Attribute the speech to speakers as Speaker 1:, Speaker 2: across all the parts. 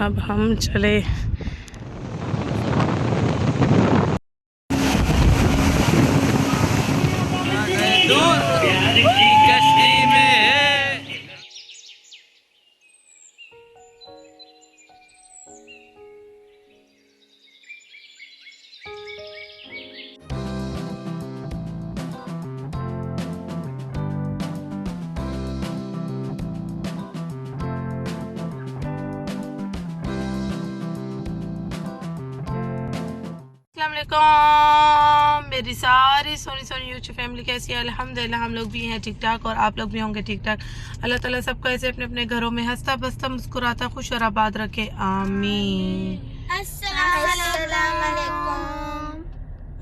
Speaker 1: अब हम चले अस्सलामुअलैकुम। मेरी सारी सोनी सोनी यूट्यूब फैमिली कैसी है? अल्हम्दुलिल्लाह हम लोग भी हैं ठीक ठाक और आप लोग भी होंगे ठीक ठाक। अल्लाह ताला सबको ऐसे अपने अपने घरों में हंसता बसता मुस्कुराता खुश और आबाद रखे, आमीन। अस्सलामुअलैकुम।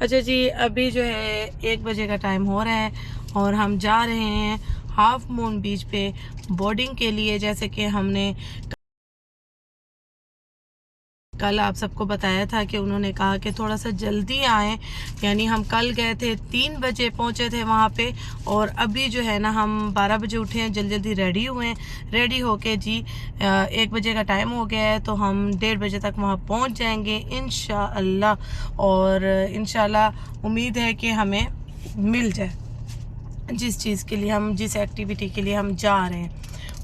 Speaker 1: अच्छा जी, अभी जो है 1 बजे का टाइम हो रहा है और हम जा रहे हैं हाफ मून बीच पे बोर्डिंग के लिए। जैसे कि हमने कल आप सबको बताया था कि उन्होंने कहा कि थोड़ा सा जल्दी आएँ, यानी हम कल गए थे 3 बजे पहुंचे थे वहाँ पे और अभी जो है ना हम 12 बजे उठे हैं, जल्दी जल्दी रेडी हुए हैं। रेडी होके जी 1 बजे का टाइम हो गया है तो हम 1:30 बजे तक वहाँ पहुँच जाएंगे इंशाअल्लाह। और इंशाअल्लाह उम्मीद है कि हमें मिल जाए जिस चीज़ के लिए हम, जिस एक्टिविटी के लिए हम जा रहे हैं।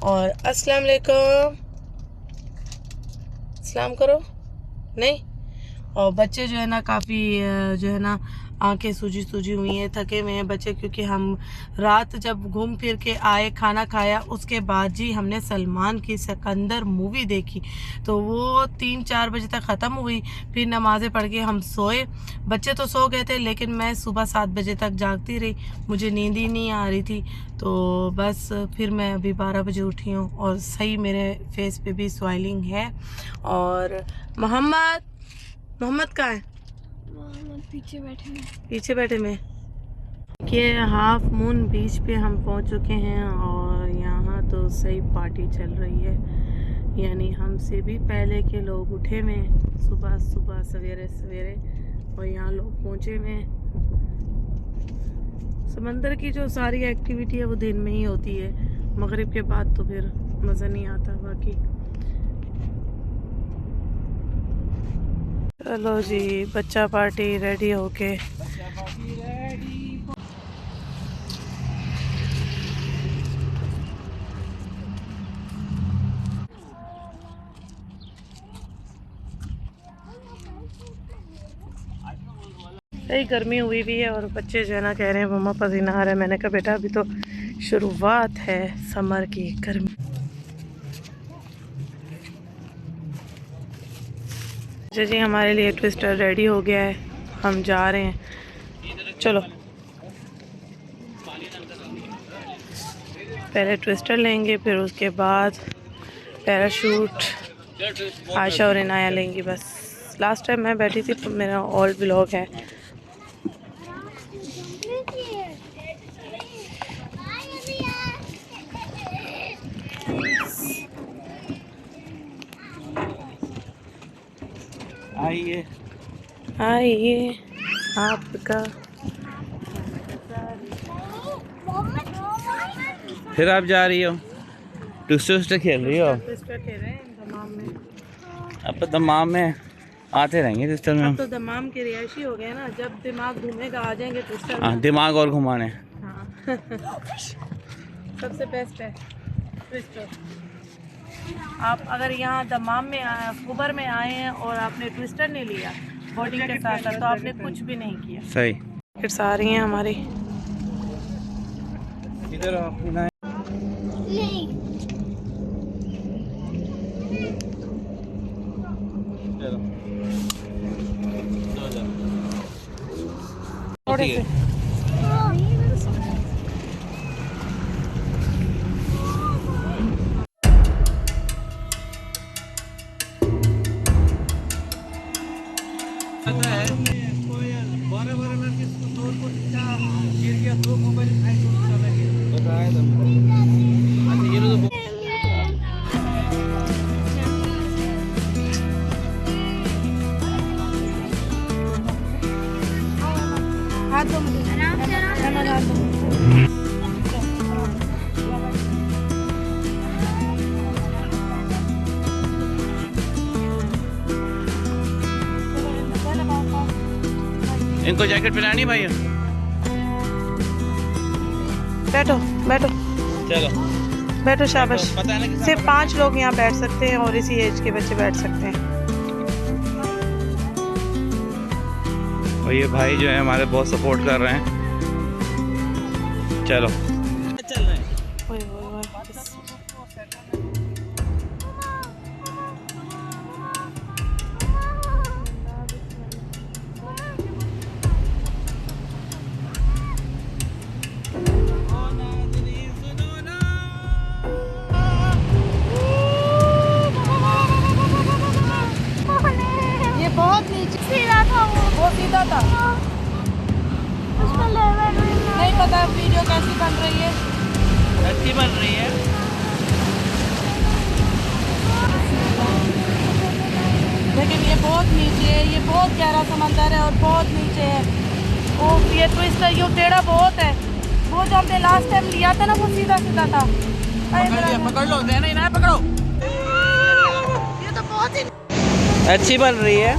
Speaker 1: और अस्सलाम वालेकुम, सलाम करो नहीं। और बच्चे जो है ना काफ़ी जो है ना आंखें सूजी सूजी हुई हैं, थके हुए हैं बच्चे, क्योंकि हम रात जब घूम फिर के आए खाना खाया उसके बाद जी हमने सलमान की सिकंदर मूवी देखी तो वो 3-4 बजे तक ख़त्म हुई। फिर नमाज़ें पढ़ के हम सोए। बच्चे तो सो गए थे लेकिन मैं सुबह 7 बजे तक जागती रही, मुझे नींद ही नहीं आ रही थी। तो बस फिर मैं अभी 12 बजे उठी हूँ और सही मेरे फेस पे भी स्माइलिंग है। और मोहम्मद कहाँ है? पीछे बैठे में। कि हाफ मून बीच पे हम पहुंच चुके हैं और यहाँ तो सही पार्टी चल रही है, यानी हमसे भी पहले के लोग उठे में सुबह सुबह सवेरे सवेरे और यहाँ लोग पहुँचे में। समंदर की जो सारी एक्टिविटी है वो दिन में ही होती है, मगरिब के बाद तो फिर मज़ा नहीं आता बाकी। चलो जी, बच्चा पार्टी रेडी होके सही गर्मी हुई भी है और बच्चे जो है ना कह रहे हैं मम्मा पसीना आ रहा है। मैंने कहा बेटा अभी तो शुरुआत है समर की, गर्मी। जी हमारे लिए ट्विस्टर रेडी हो गया है, हम जा रहे हैं। चलो पहले ट्विस्टर लेंगे फिर उसके बाद पैराशूट आयशा और इनाया लेंगी। बस लास्ट टाइम मैं बैठी थी तो मेरा ओल्ड ब्लॉग है।
Speaker 2: आइए
Speaker 1: आइए आपका
Speaker 2: फिर आप जा रही हो ट्विस्टर खेल रही हो?
Speaker 1: ट्विस्टर खेल रहे हैं दमाम में।
Speaker 2: अब तो दमाम में आते रहेंगे ट्विस्टर में।
Speaker 1: अब तो दमाम के रिहायशी हो गए ना, जब दिमाग घूमेगा आ जाएंगे ट्विस्टर में।
Speaker 2: हाँ, दिमाग और घुमाने।
Speaker 1: हाँ सबसे बेस्ट है ट्विस्टर। आप अगर यहाँ दमाम में कुबर में आए हैं और आपने ट्विस्टर नहीं लिया बॉडी के साथ साथ तो आपने कुछ भी नहीं किया।
Speaker 2: सही।
Speaker 1: फिर आ रही हैं हमारी।
Speaker 2: इधर
Speaker 1: थोड़े से हाथ दो मुझे, आराम से।
Speaker 2: इनको जैकेट पहनानी भाई?
Speaker 1: बैठो बैठो
Speaker 2: चलो
Speaker 1: बैठो, शाबाश।
Speaker 2: पता है ना कि
Speaker 1: सिर्फ 5 लोग यहाँ बैठ सकते हैं और इसी एज के बच्चे बैठ सकते हैं।
Speaker 2: और ये भाई जो है हमारे बहुत सपोर्ट कर रहे हैं। चलो चल रहे हैं।
Speaker 1: ओए ओए ओए। ये बहुत नीचे सीधा था, वो सीधा था। उसका लेवल नहीं पता वीडियो कैसी बन रही है।
Speaker 2: अच्छी बन रही है।
Speaker 1: लेकिन ये बहुत नीचे है, ये बहुत गहरा समंदर है और बहुत नीचे है। ओ ये ट्विस्टर, ये टेढ़ा बहुत है। वो जो हमने लास्ट टाइम लिया था ना, वो सीधा सीधा था।
Speaker 2: पकड़ लो, देना ही ना पकड़ो।
Speaker 1: ये तो बहुत ही
Speaker 2: अच्छी बन रही है।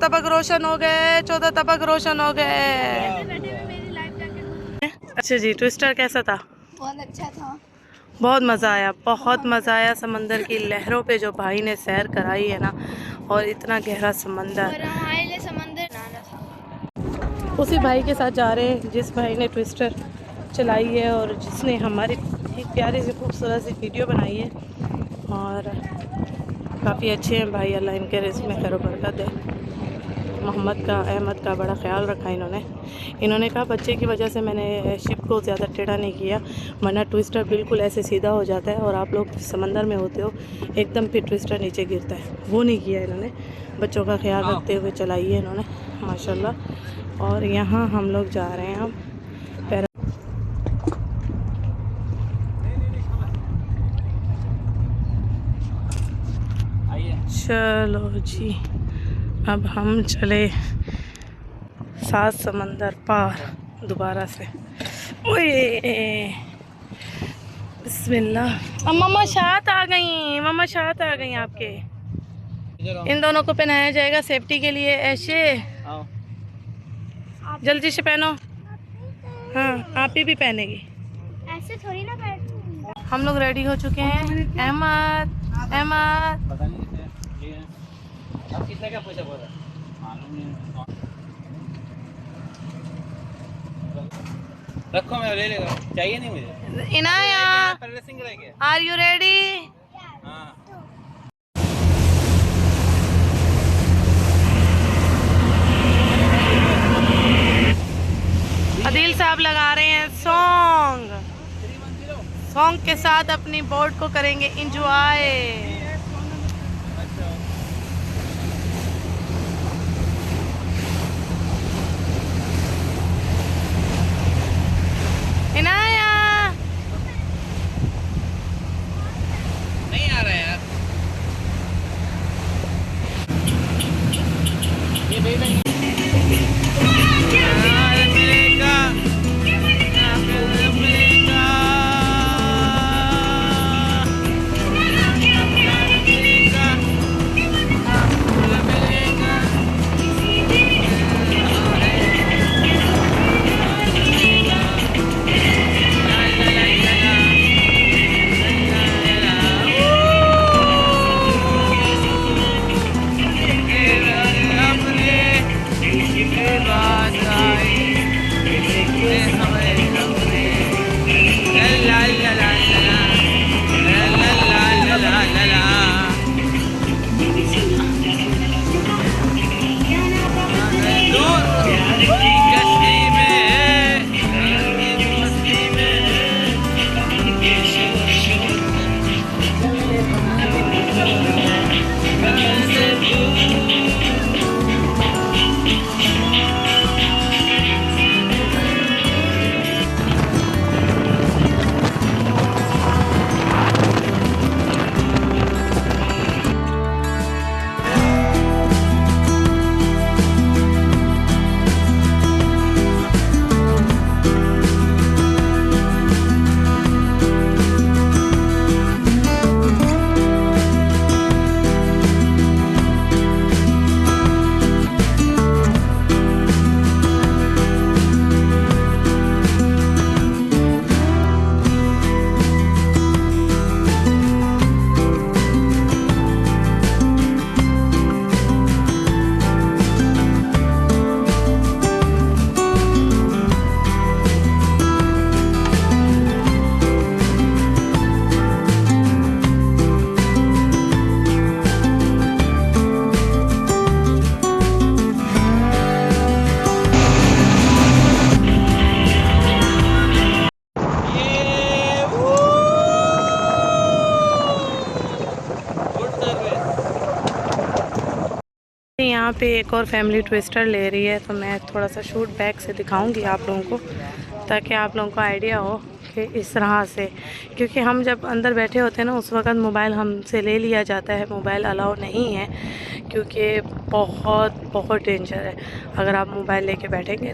Speaker 1: तबक रोशन हो गए, 14 तबक रोशन हो गए। अच्छा जी, ट्विस्टर कैसा था?
Speaker 3: बहुत अच्छा था।
Speaker 1: बहुत मज़ा आया, बहुत मज़ा आया। समंदर की लहरों पे जो भाई ने सैर कराई है ना, और इतना गहरा समंदर।
Speaker 3: और हमारे लिए समंदर नाना था।
Speaker 1: उसी भाई के साथ जा रहे हैं जिस भाई ने ट्विस्टर चलाई है और जिसने हमारी एक प्यारी सी खूबसूरत सी वीडियो बनाई है। और काफ़ी अच्छे हैं भाई, अल्लाह इनके रिज़्क़ में खैर बरकत दे। मोहम्मद का, अहमद का बड़ा ख्याल रखा इन्होंने कहा बच्चे की वजह से मैंने शिप को ज़्यादा टेढ़ा नहीं किया, वरना ट्विस्टर बिल्कुल ऐसे सीधा हो जाता है और आप लोग समंदर में होते हो एकदम फिर ट्विस्टर नीचे गिरता है। वो नहीं किया इन्होंने, बच्चों का ख्याल रखते हुए चलाई है इन्होंने माशाल्लाह। और यहाँ हम लोग जा रहे हैं अब चलो जी, अब हम चले 7 समंदर पार दोबारा से। ओए बिस्मिल्लाह। अब मम्मा साथ आ गई, मम्मा साथ आ गई आपके। इन दोनों को पहनाया जाएगा सेफ्टी के लिए ऐसे। जल्दी से पहनो। हाँ आप ही भी पहनेगी।
Speaker 3: ऐसे थोड़ी ना बैठ।
Speaker 1: हम लोग रेडी हो चुके हैं। अहमद अहमद
Speaker 2: पता नहीं कितने ये अब कितने का पैसा बोला मालूम नहीं। रखो मैं ले लेगा चाहिए नहीं मुझे।
Speaker 1: इनाया
Speaker 2: पहले सिंगल है क्या?
Speaker 1: Are you ready?
Speaker 2: हाँ
Speaker 1: अदील साहब लगा रहे हैं सॉन्ग। सॉन्ग के साथ अपनी बोर्ड को करेंगे एंजॉय। इनाया
Speaker 2: नहीं आ रहा है यार ये बेबी मिलेगा मिलेगा
Speaker 1: यहाँ पे एक और फैमिली ट्विस्टर ले रही है, तो मैं थोड़ा सा शूट बैक से दिखाऊंगी आप लोगों को, ताकि आप लोगों को आइडिया हो कि इस तरह से, क्योंकि हम जब अंदर बैठे होते हैं ना उस वक्त मोबाइल हमसे ले लिया जाता है। मोबाइल अलाउ नहीं है, क्योंकि बहुत बहुत डेंजर है अगर आप मोबाइल लेके बैठेंगे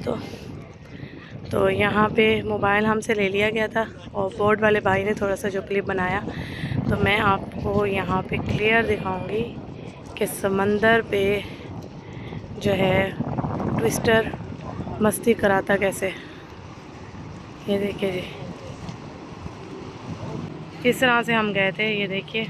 Speaker 1: तो यहाँ पे मोबाइल हमसे ले लिया गया था, और बोर्ड वाले भाई ने थोड़ा सा जो क्लिप बनाया, तो मैं आपको यहाँ पे क्लियर दिखाऊंगी कि समंदर पे जो है ट्विस्टर मस्ती कराता कैसे। ये देखिए जी किस तरह से हम गए थे, ये देखिए।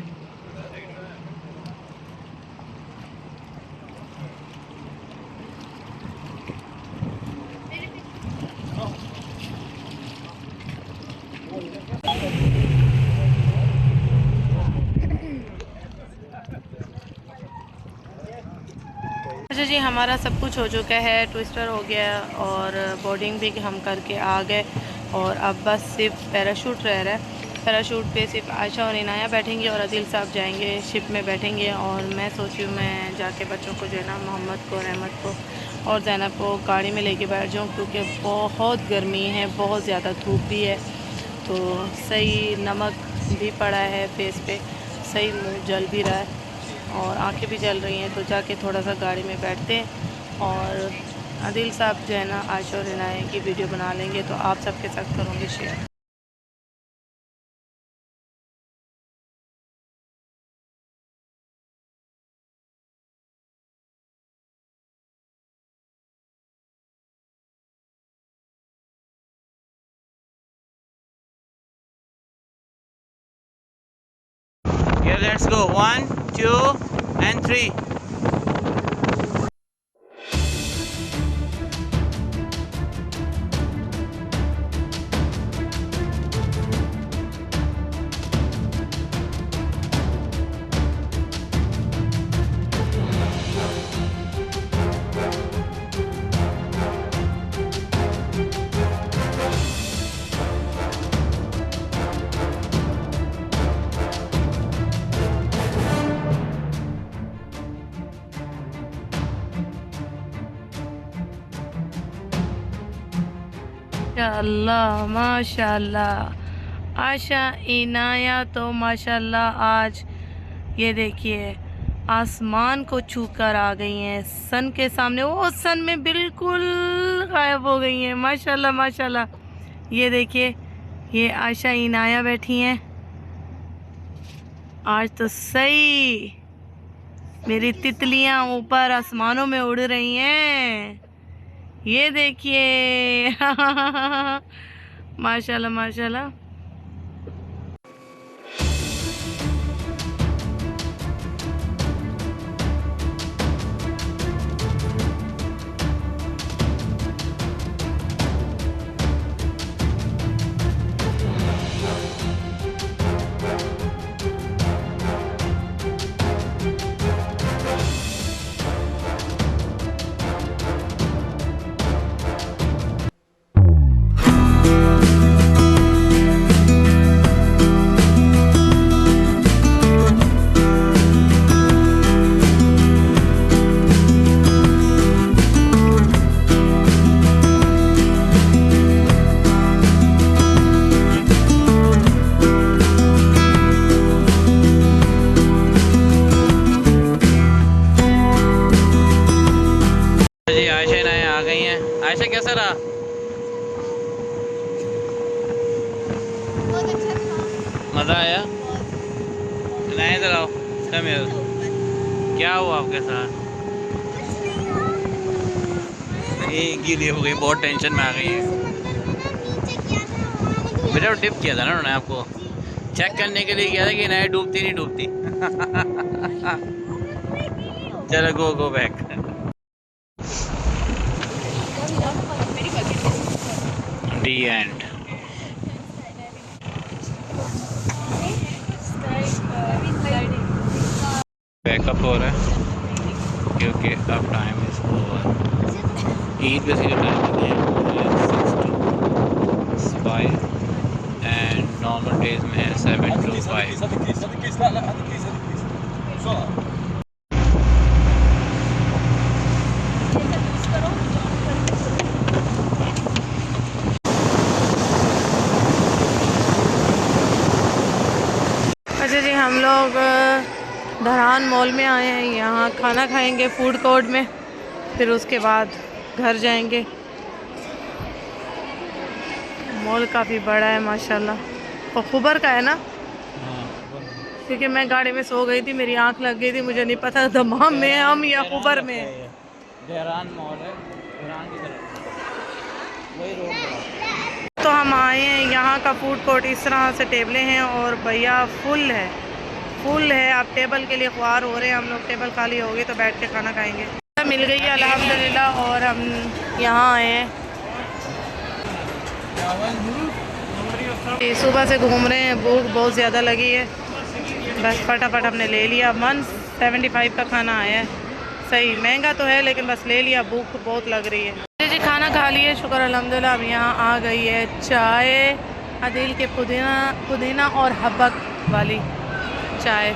Speaker 1: अच्छा जी, हमारा सब कुछ हो चुका है, ट्विस्टर हो गया और बोर्डिंग भी हम करके आ गए, और अब बस सिर्फ पैराशूट रह रहा है। पैराशूट पे सिर्फ आयशा और इनाया बैठेंगे और अदील साहब जाएंगे शिप में बैठेंगे, और मैं सोची हूँ मैं जाके बच्चों को जो है ना मोहम्मद को, रहमत को और ज़ैनब को गाड़ी में लेके बैठ जाऊँ, क्योंकि बहुत गर्मी है, बहुत ज़्यादा धूप भी है, तो सही नमक भी पड़ा है फेस पे, सही मुँह जल भी रहा है और आंखें भी जल रही हैं, तो जाके थोड़ा सा गाड़ी में बैठते हैं और अदील साहब जो है ना आयशा और इनाया की वीडियो बना लेंगे, तो आप सबके साथ करूँगी share.
Speaker 2: Okay, let's go. 1, 2 and 3.
Speaker 1: माशाल्लाह माशाल्लाह। आशा इनाया तो माशाल्लाह आज ये देखिए आसमान को छू कर आ गई हैं, सन के सामने, वो सन में बिल्कुल गायब हो गई हैं। माशाल्लाह माशाल्लाह। ये देखिए ये आशा इनाया बैठी हैं। आज तो सही मेरी तितलियां ऊपर आसमानों में उड़ रही हैं। ये देखिए माशाल्लाह माशाल्लाह।
Speaker 2: आयशा कैसा रहा?
Speaker 3: बहुत अच्छा था।
Speaker 2: मज़ा आया? नहीं इधर आओ, कम हियर। क्या हुआ आपके साथ? ये गीली हो गई, बहुत टेंशन में आ गई है। बेटा टिप किया था ना उन्होंने आपको, चेक करने के लिए किया था कि नहीं डूबती नहीं डूबती। चलो go go back. The end. Backup हो रहा है क्योंकि अब टाइम इज ओवर। ईद पे सीधे टाइम है 6 to 5 एंड नॉर्मल डेज में है 7 to 5।
Speaker 1: अच्छा जी, हम लोग धरान मॉल में आए हैं। यहाँ खाना खाएंगे फूड कोर्ट में, फिर उसके बाद घर जाएंगे। मॉल काफ़ी बड़ा है माशाल्लाह, और खुबर का है ना, क्योंकि मैं गाड़ी में सो गई थी, मेरी आंख लग गई थी, मुझे नहीं पता दमाम में है हम या खुबर में है।
Speaker 2: धरान मॉल है, धरान की तरफ वही रोड है।
Speaker 1: तो हम आए हैं यहाँ का फूड कोर्ट, इस तरह से टेबलें हैं और भैया फुल है। आप टेबल के लिए ख्वार हो रहे हैं। हम लोग टेबल खाली हो गई तो बैठ के खाना खाएंगे। मिल गई है अल्हम्दुलिल्लाह, और हम यहाँ आए हैं। सुबह से घूम रहे हैं, भूख बहुत ज़्यादा लगी है, बस फटाफट हमने ले लिया। 175 का खाना आया है, सही महंगा तो है लेकिन बस ले लिया, भूख बहुत लग रही है। जी खाना खा लिए, शुक्र अल्हम्दुलिल्लाह। अब यहाँ आ गई है चाय, अदील के पुदीना और हब्बक वाली चाय।